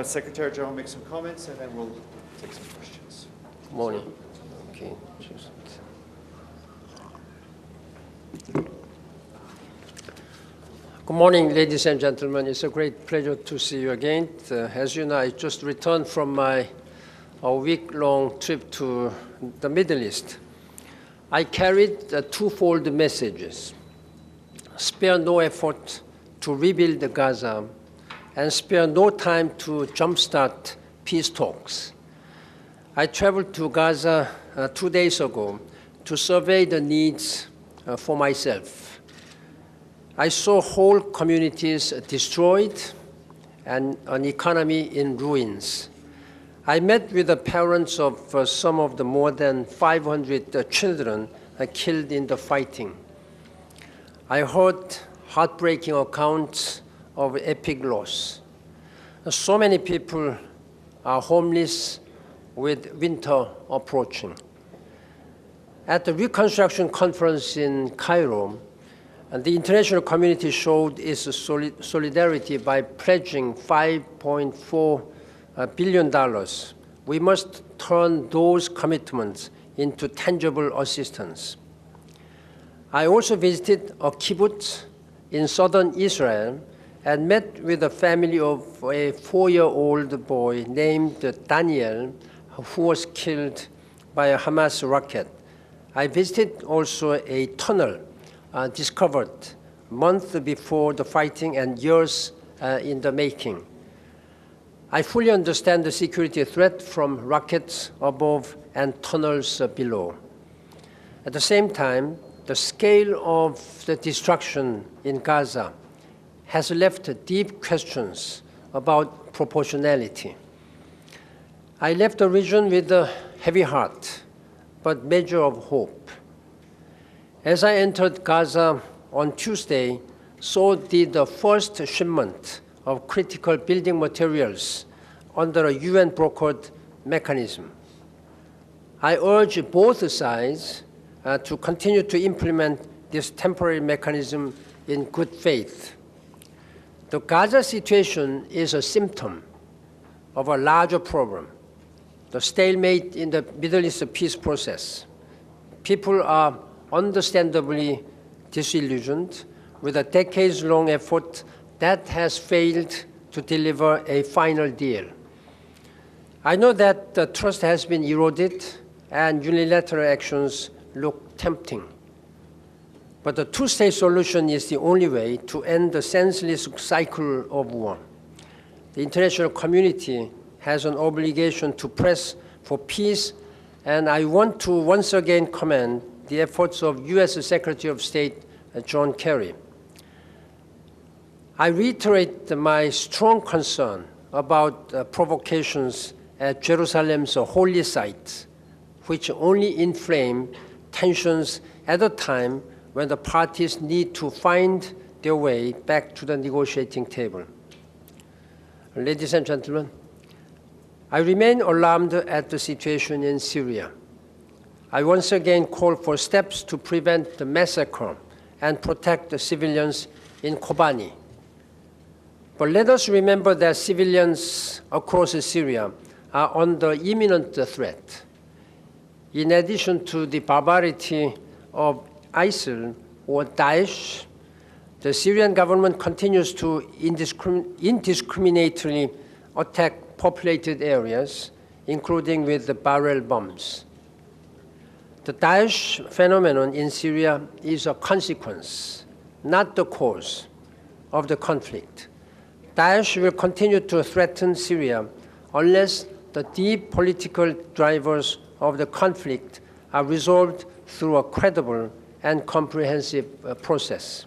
Secretary General make some comments, and then we'll take some questions. Morning. Okay. Good morning, ladies and gentlemen. It's a great pleasure to see you again. As you know, I just returned from a week-long trip to the Middle East. I carried twofold messages: spare no effort to rebuild Gaza, and spare no time to jumpstart peace talks. I traveled to Gaza 2 days ago to survey the needs for myself. I saw whole communities destroyed and an economy in ruins. I met with the parents of some of the more than 500 children killed in the fighting. I heard heartbreaking accounts of epic loss. So many people are homeless with winter approaching. At the Reconstruction conference in Cairo, the international community showed its solidarity by pledging $5.4 billion. We must turn those commitments into tangible assistance. I also visited a kibbutz in southern Israel and met with the family of a 4-year-old boy named Daniel, who was killed by a Hamas rocket. I visited also a tunnel discovered months before the fighting and years in the making. I fully understand the security threat from rockets above and tunnels below. At the same time, the scale of the destruction in Gaza has left deep questions about proportionality. I left the region with a heavy heart, but measure of hope. As I entered Gaza on Tuesday, so did the first shipment of critical building materials under a UN-brokered mechanism. I urge both sides to continue to implement this temporary mechanism in good faith. The Gaza situation is a symptom of a larger problem, the stalemate in the Middle East peace process. People are understandably disillusioned with a decades-long effort that has failed to deliver a final deal. I know that the trust has been eroded and unilateral actions look tempting. But the two-state solution is the only way to end the senseless cycle of war. The international community has an obligation to press for peace, and I want to once again commend the efforts of U.S. Secretary of State John Kerry. I reiterate my strong concern about provocations at Jerusalem's holy site, which only inflame tensions at a time when the parties need to find their way back to the negotiating table. Ladies and gentlemen, I remain alarmed at the situation in Syria. I once again call for steps to prevent the massacre and protect the civilians in Kobani. But let us remember that civilians across Syria are under imminent threat. In addition to the barbarity of ISIL or Daesh, the Syrian government continues to indiscriminately attack populated areas, including with the barrel bombs. The Daesh phenomenon in Syria is a consequence, not the cause, of the conflict. Daesh will continue to threaten Syria unless the deep political drivers of the conflict are resolved through a credible and comprehensive process.